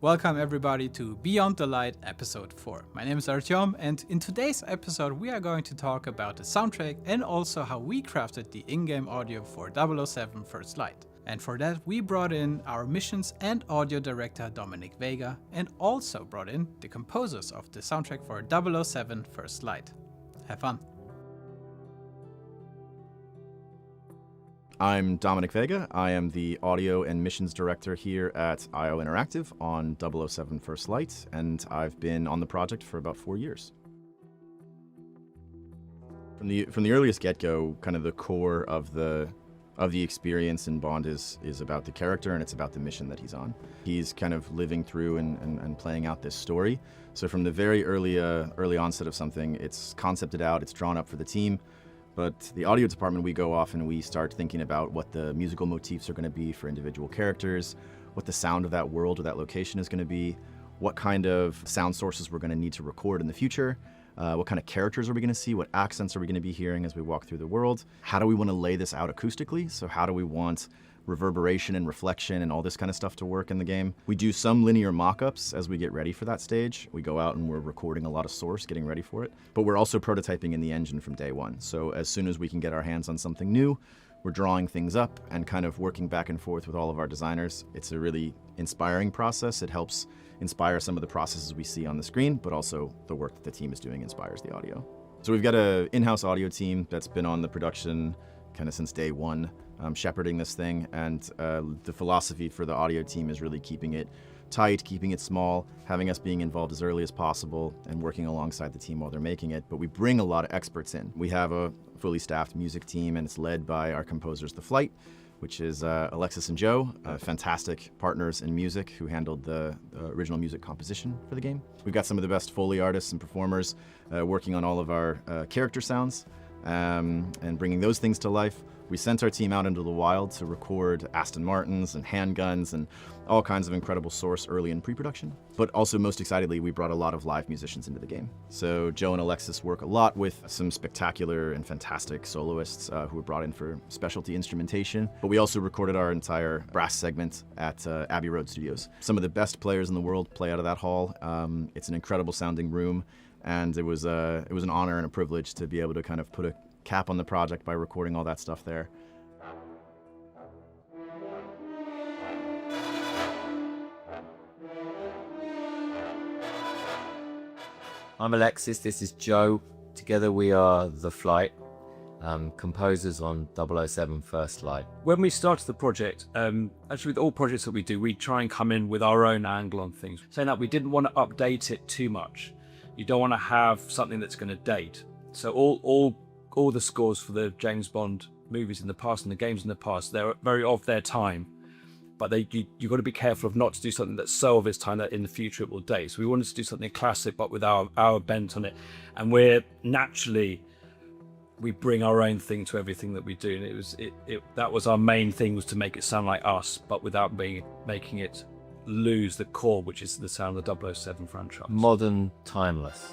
Welcome everybody to Beyond the Light episode 4. My name is Artyom, and in today's episode we are going to talk about the soundtrack and also how we crafted the in-game audio for 007 First Light. And for that we brought in our missions and audio director Dominic Vega, and also brought in the composers of the soundtrack for 007 First Light. Have fun! I'm Dominic Vega. I am the audio and missions director here at IO Interactive on 007 First Light, and I've been on the project for about 4 years. From the earliest get-go, kind of the core of the experience in Bond is about the character, and it's about the mission that he's on. He's kind of living through and playing out this story. So from the very early onset of something, it's concepted out, it's drawn up for the team. But the audio department, we go off and we start thinking about what the musical motifs are going to be for individual characters, what the sound of that world or that location is going to be, what kind of sound sources we're going to need to record in the future, what kind of characters are we going to see, what accents are we going to be hearing as we walk through the world, how do we want to lay this out acoustically, so how do we want reverberation and reflection and all this kind of stuff to work in the game. We do some linear mock-ups as we get ready for that stage. We go out and we're recording a lot of source, getting ready for it. But we're also prototyping in the engine from day one. So as soon as we can get our hands on something new, we're drawing things up and kind of working back and forth with all of our designers. It's a really inspiring process. It helps inspire some of the processes we see on the screen, but also the work that the team is doing inspires the audio. So we've got an in-house audio team that's been on the production kind of since day one, shepherding this thing, and the philosophy for the audio team is really keeping it tight, keeping it small, having us being involved as early as possible, and working alongside the team while they're making it. But we bring a lot of experts in. We have a fully staffed music team, and it's led by our composers, The Flight, which is Alexis and Joe, fantastic partners in music who handled the original music composition for the game. We've got some of the best Foley artists and performers working on all of our character sounds and bringing those things to life. We sent our team out into the wild to record Aston Martins and handguns and all kinds of incredible source early in pre-production. But also, most excitedly, we brought a lot of live musicians into the game. So Joe and Alexis work a lot with some spectacular and fantastic soloists who were brought in for specialty instrumentation. But we also recorded our entire brass segment at Abbey Road Studios. Some of the best players in the world play out of that hall. It's an incredible sounding room, and it was an honor and a privilege to be able to kind of put a cap on the project by recording all that stuff there. I'm Alexis, this is Joe. Together we are The Flight, composers on 007 First Light. When we started the project, actually with all projects that we do, we try and come in with our own angle on things. Saying that, we didn't want to update it too much. You don't want to have something that's going to date. So all the scores for the James Bond movies in the past and the games in the past, they're very of their time, but you've got to be careful of not to do something that's so of its time that in the future it will date. So we wanted to do something classic, but with our bent on it. And we bring our own thing to everything that we do. And that was our main thing, was to make it sound like us, but without making it lose the core, which is the sound of the 007 franchise. Modern, timeless.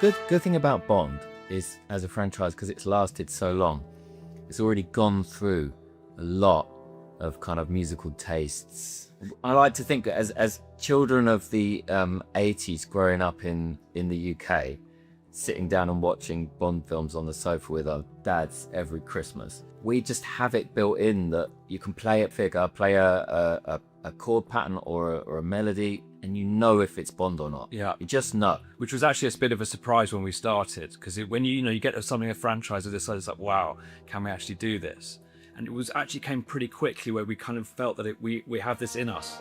The good thing about Bond is, as a franchise, because it's lasted so long, it's already gone through a lot of kind of musical tastes. I like to think that as children of the 80s growing up in the UK, sitting down and watching Bond films on the sofa with our dads every Christmas, we just have it built in that you can play a figure, play a chord pattern or a melody, and you know if it's Bond or not. Yeah, you just know. Which was actually a bit of a surprise when we started, because when you get something, a franchise of this size, it's like, wow, can we actually do this? And it actually came pretty quickly where we kind of felt that we have this in us.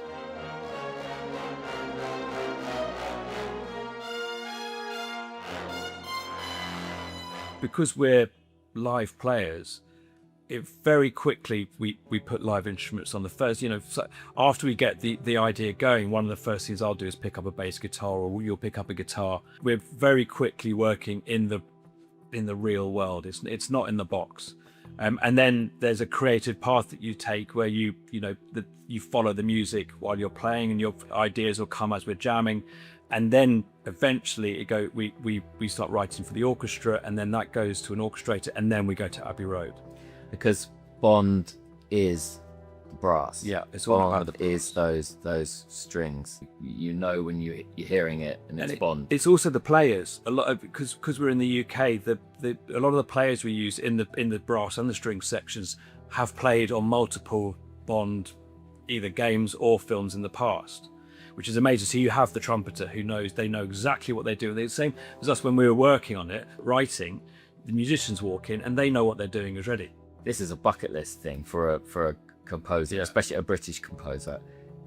Because we're live players, it very quickly we put live instruments on the first, so after we get the idea going, one of the first things I'll do is pick up a bass guitar, or you'll pick up a guitar. We're very quickly working in the real world. It's not in the box. And then there's a creative path that you take where you follow the music while you're playing, and your ideas will come as we're jamming. and then eventually we start writing for the orchestra, and then that goes to an orchestrator, and then we go to Abbey Road. Because Bond is brass. Yeah, it's all about Bond is those strings. You know when you're hearing it, and it's Bond. It's also the players. A lot of because we're in the UK, a lot of the players we use in the brass and the string sections have played on multiple Bond either games or films in the past, which is amazing. So you have the trumpeter who knows, they know exactly what they do. They're the same as us when we were working on it, writing. The musicians walk in and they know what they're doing is ready. This is a bucket list thing for a composer, especially a British composer,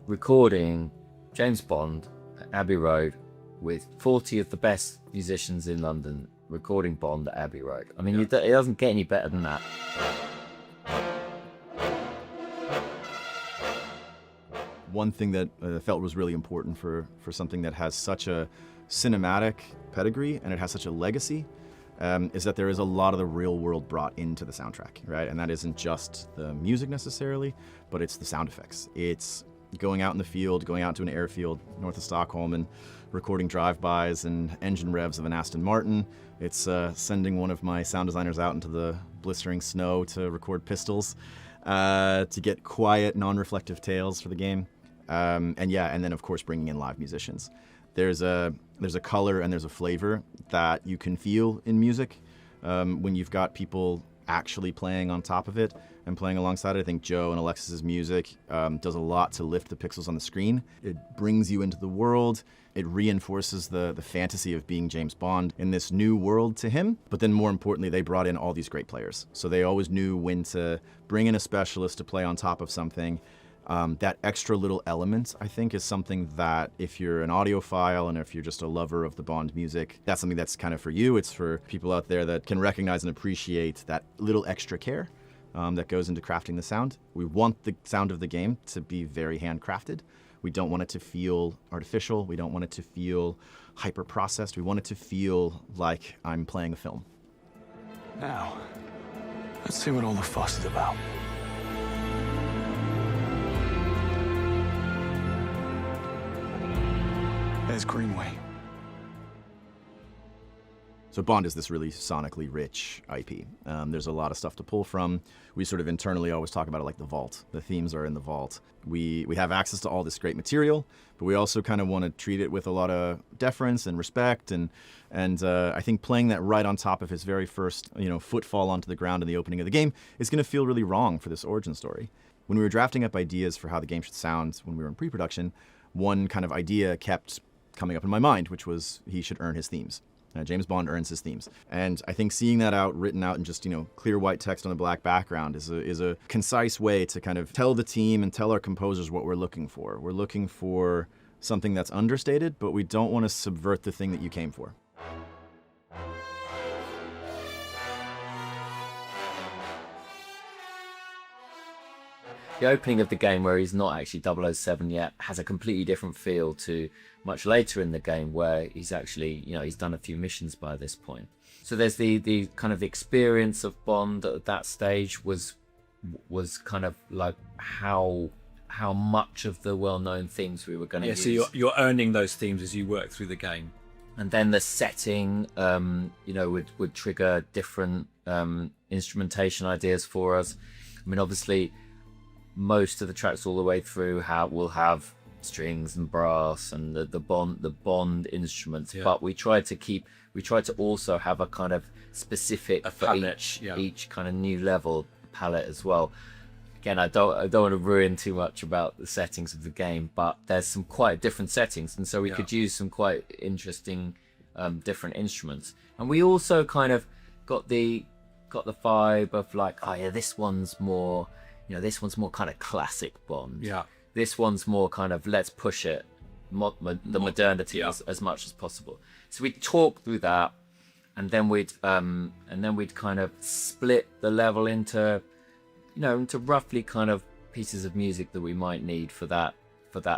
recording James Bond at Abbey Road with 40 of the best musicians in London recording Bond at Abbey Road. I mean, it doesn't get any better than that. One thing that I felt was really important for something that has such a cinematic pedigree and it has such a legacy is that there is a lot of the real world brought into the soundtrack, right? And that isn't just the music necessarily, but it's the sound effects. It's going out in the field, going out to an airfield north of Stockholm and recording drive-bys and engine revs of an Aston Martin. It's sending one of my sound designers out into the blistering snow to record pistols, to get quiet, non-reflective tales for the game. And then of course bringing in live musicians. There's a color and there's a flavor that you can feel in music when you've got people actually playing on top of it and playing alongside it. I think Joe and Alexis's music does a lot to lift the pixels on the screen. It brings you into the world. It reinforces the fantasy of being James Bond in this new world to him. But then more importantly, they brought in all these great players. So they always knew when to bring in a specialist to play on top of something. That extra little element, I think, is something that if you're an audiophile and if you're just a lover of the Bond music, that's something that's kind of for you. It's for people out there that can recognize and appreciate that little extra care that goes into crafting the sound. We want the sound of the game to be very handcrafted. We don't want it to feel artificial. We don't want it to feel hyper-processed. We want it to feel like I'm playing a film. Now, let's see what all the fuss is about. There's Greenway. So Bond is this really sonically rich IP. There's a lot of stuff to pull from. We sort of internally always talk about it like the vault. The themes are in the vault. We have access to all this great material, but we also kind of want to treat it with a lot of deference and respect. And I think playing that right on top of his very first, footfall onto the ground in the opening of the game is going to feel really wrong for this origin story. When we were drafting up ideas for how the game should sound when we were in pre-production, one kind of idea kept coming up in my mind, which was he should earn his themes. James Bond earns his themes. And I think seeing that written out in just, clear white text on a black background is a concise way to kind of tell the team and tell our composers what we're looking for. We're looking for something that's understated, but we don't want to subvert the thing that you came for. The opening of the game, where he's not actually 007 yet, has a completely different feel to much later in the game, where he's actually, he's done a few missions by this point. So there's the kind of experience of Bond at that stage was kind of like how much of the well-known themes we were going to use. So you're earning those themes as you work through the game. And then the setting, would trigger different instrumentation ideas for us. I mean, obviously, most of the tracks all the way through will have strings and brass and the Bond instruments, but we try to also have a kind of specific for each kind of new level palette as well. Again, I don't want to ruin too much about the settings of the game, but there's some quite different settings, and so we could use some quite interesting different instruments. And we also kind of got the vibe of like, this one's more, this one's more kind of classic Bond. Yeah. This one's more kind of, let's push it, the modernity as much as possible. So we'd talk through that, and then we'd kind of split the level into roughly kind of pieces of music that we might need for that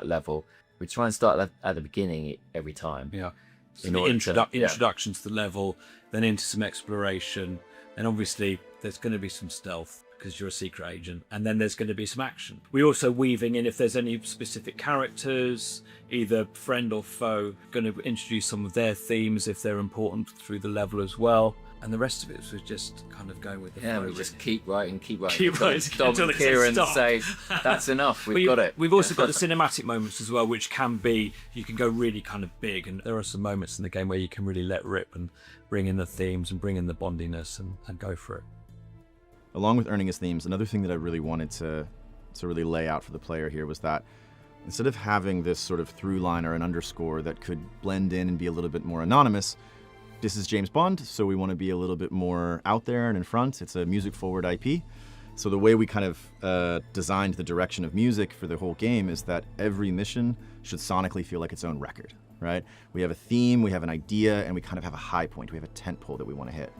level. We try and start at the beginning every time. Yeah. So the introduction to the level, then into some exploration, and obviously there's going to be some stealth. because you're a secret agent, and then there's going to be some action. We're also weaving in if there's any specific characters, either friend or foe, going to introduce some of their themes if they're important through the level as well. And the rest of it was just kind of going with the flow. We just keep writing. Keep writing Stop until it Kieran says say, stop. that's enough, we've got it. We've also got the cinematic moments as well, which can be, you can go really kind of big, and there are some moments in the game where you can really let rip and bring in the themes and bring in the bondiness and go for it. Along with earning his themes, another thing that I really wanted to really lay out for the player here was that instead of having this sort of through line or an underscore that could blend in and be a little bit more anonymous, this is James Bond, so we want to be a little bit more out there and in front. It's a music-forward IP. So the way we kind of designed the direction of music for the whole game is that every mission should sonically feel like its own record, right? We have a theme, we have an idea, and we kind of have a high point. We have a tent pole that we want to hit.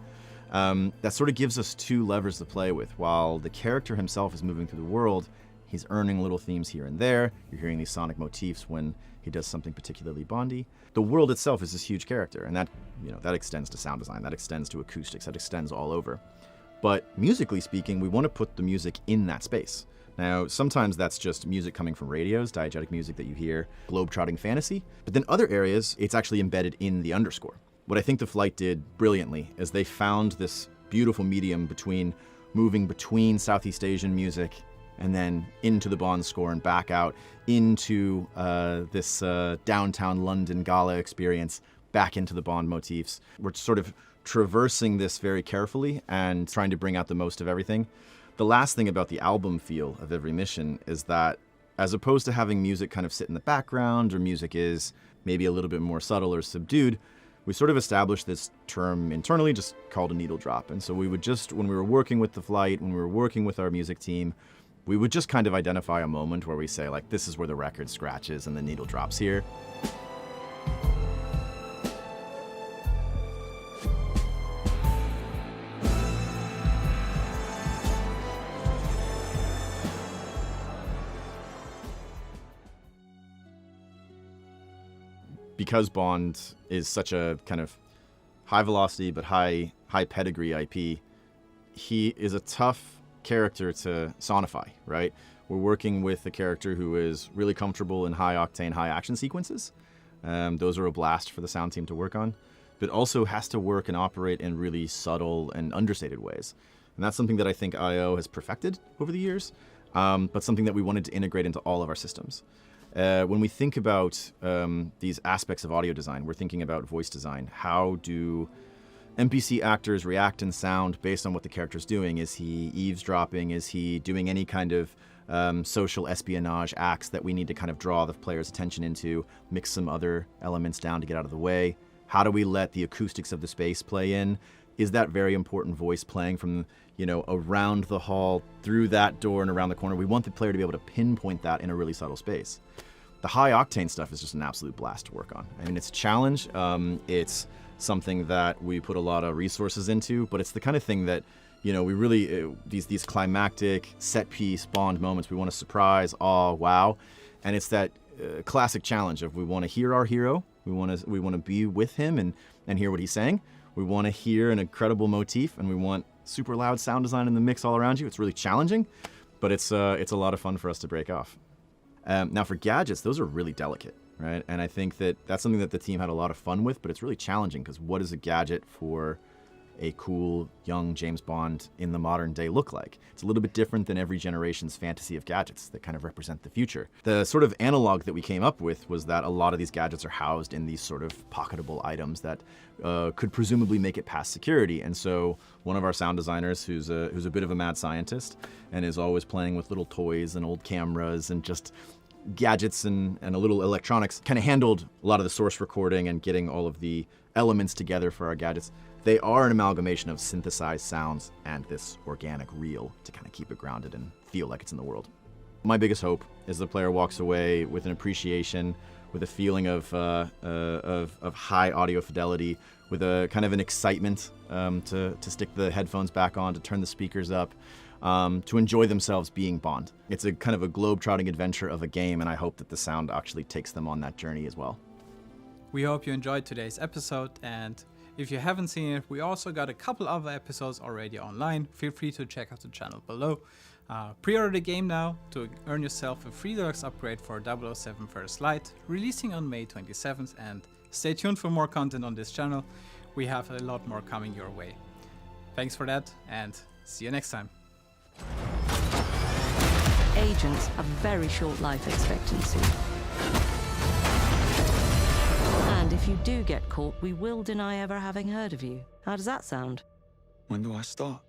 That sort of gives us two levers to play with. While the character himself is moving through the world, he's earning little themes here and there. You're hearing these sonic motifs when he does something particularly Bondy. The world itself is this huge character, and that extends to sound design, that extends to acoustics, that extends all over. But musically speaking, we want to put the music in that space. Now, sometimes that's just music coming from radios, diegetic music that you hear, globe-trotting fantasy. But then other areas, it's actually embedded in the underscore. What I think The Flight did brilliantly is they found this beautiful medium between moving between Southeast Asian music and then into the Bond score and back out into this downtown London gala experience, back into the Bond motifs. We're sort of traversing this very carefully and trying to bring out the most of everything. The last thing about the album feel of every mission is that as opposed to having music kind of sit in the background, or music is maybe a little bit more subtle or subdued, we sort of established this term internally just called a needle drop. And so we would just, when we were working with The Flight, when we were working with our music team, we would just kind of identify a moment where we say, like, this is where the record scratches and the needle drops here. Because Bond is such a kind of high velocity but high pedigree IP, he is a tough character to sonify, right? We're working with a character who is really comfortable in high octane, high action sequences. Those are a blast for the sound team to work on, but also has to work and operate in really subtle and understated ways. And that's something that I think IO has perfected over the years, but something that we wanted to integrate into all of our systems. When we think about these aspects of audio design, we're thinking about voice design. How do NPC actors react in sound based on what the character's doing? Is he eavesdropping? Is he doing any kind of social espionage acts that we need to kind of draw the player's attention into, mix some other elements down to get out of the way? How do we let the acoustics of the space play in? Is that very important voice playing from, around the hall, through that door and around the corner? We want the player to be able to pinpoint that in a really subtle space. The high octane stuff is just an absolute blast to work on. I mean, it's a challenge. It's something that we put a lot of resources into, but it's the kind of thing that, we really, these climactic set piece Bond moments, we want to surprise, awe, wow. And it's that classic challenge of we want to hear our hero. We want to be with him and hear what he's saying. We want to hear an incredible motif, and we want super loud sound design in the mix all around you. It's really challenging, but it's a lot of fun for us to break off. Now for gadgets, those are really delicate, right? And I think that's something that the team had a lot of fun with, but it's really challenging because what does a gadget for a cool young James Bond in the modern day look like? It's a little bit different than every generation's fantasy of gadgets that kind of represent the future. The sort of analog that we came up with was that a lot of these gadgets are housed in these sort of pocketable items that could presumably make it past security. And so one of our sound designers, who's a bit of a mad scientist and is always playing with little toys and old cameras and just gadgets and a little electronics, kind of handled a lot of the source recording and getting all of the elements together for our gadgets. They are an amalgamation of synthesized sounds and this organic reel to kind of keep it grounded and feel like it's in the world. My biggest hope is the player walks away with an appreciation, with a feeling of high audio fidelity, with a kind of an excitement to stick the headphones back on, to turn the speakers up, to enjoy themselves being Bond. It's a kind of a globe-trotting adventure of a game, and I hope that the sound actually takes them on that journey as well. We hope you enjoyed today's episode, and If you haven't seen it, we also got a couple other episodes already online. Feel free to check out the channel below. Pre-order the game now to earn yourself a free deluxe upgrade for 007 First Light, releasing on May 27th, and stay tuned for more content on this channel. We have a lot more coming your way. Thanks for that, and see you next time. Agents have very short life expectancy. And if you do get caught, we will deny ever having heard of you. How does that sound? When do I start?